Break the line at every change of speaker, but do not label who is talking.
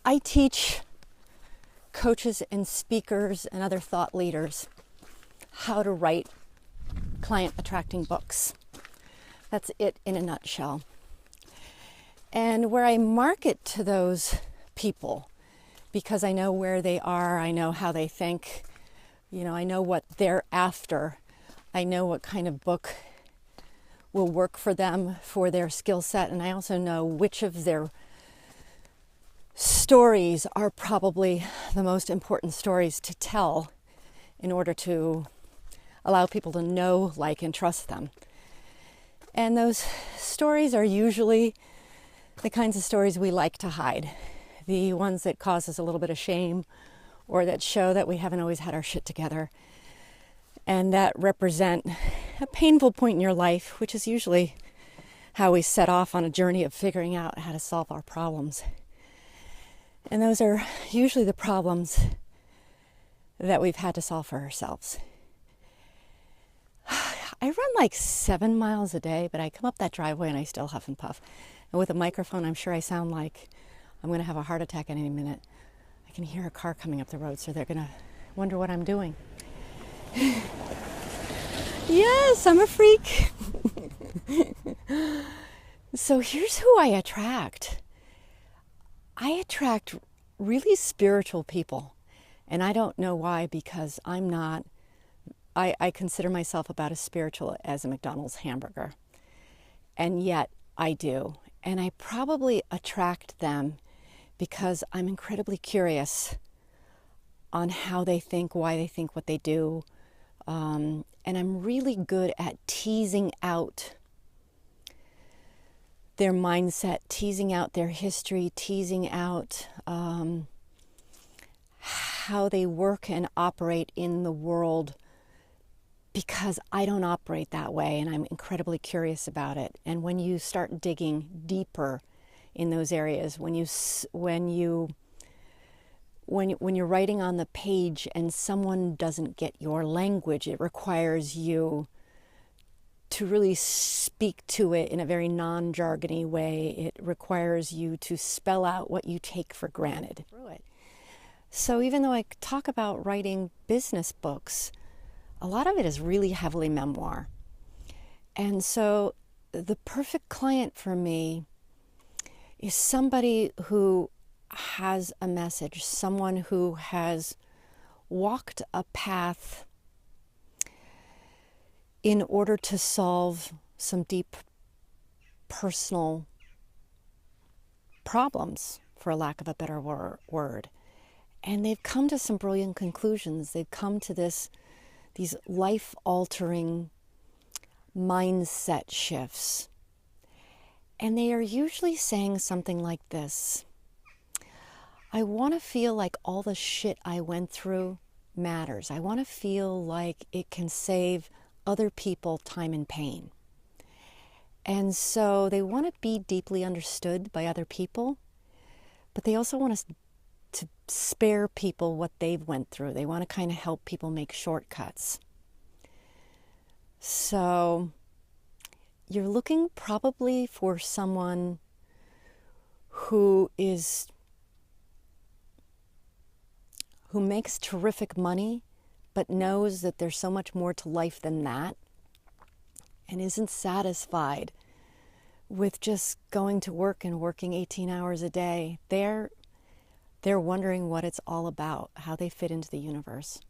I teach coaches and speakers and other thought leaders how to write client attracting books. That's it in a nutshell. And where I market to those people, because I know where they are, I know how they think, I know what they're after, I know what kind of book will work for them, for their skill set, and I also know which of their stories are probably the most important stories to tell in order to allow people to know, like, and trust them. And those stories are usually the kinds of stories we like to hide, the ones that cause us a little bit of shame or that show that we haven't always had our shit together and that represent a painful point in your life, which is usually how we set off on a journey of figuring out how to solve our problems. And those are usually the problems that we've had to solve for ourselves. I run like 7 miles a day, but I come up that driveway and I still huff and puff. And with a microphone, I'm sure I sound like I'm going to have a heart attack any minute. I can hear a car coming up the road, so they're going to wonder what I'm doing. Yes, I'm a freak. So here's who I attract. I attract really spiritual people. And I don't know why, because I consider myself about as spiritual as a McDonald's hamburger. And yet I do. And I probably attract them because I'm incredibly curious on how they think, why they think what they do. And I'm really good at teasing out their mindset, teasing out their history, teasing out how they work and operate in the world, because I don't operate that way and I'm incredibly curious about it. And when you start digging deeper in those areas, when you're writing on the page and someone doesn't get your language, it requires you to really speak to it in a very non-jargony way. It requires you to spell out what you take for granted. So even though I talk about writing business books, a lot of it is really heavily memoir. And so the perfect client for me is somebody who has a message, someone who has walked a path in order to solve some deep personal problems, for lack of a better word. And they've come to some brilliant conclusions. They've come to these life-altering mindset shifts. And they are usually saying something like this: I want to feel like all the shit I went through matters. I want to feel like it can save other people time and pain. And so they want to be deeply understood by other people, but they also want us to spare people what they've went through. They want to kind of help people make shortcuts. So you're looking probably for someone who makes terrific money, but knows that there's so much more to life than that, and isn't satisfied with just going to work and working 18 hours a day. They're wondering what it's all about, how they fit into the universe.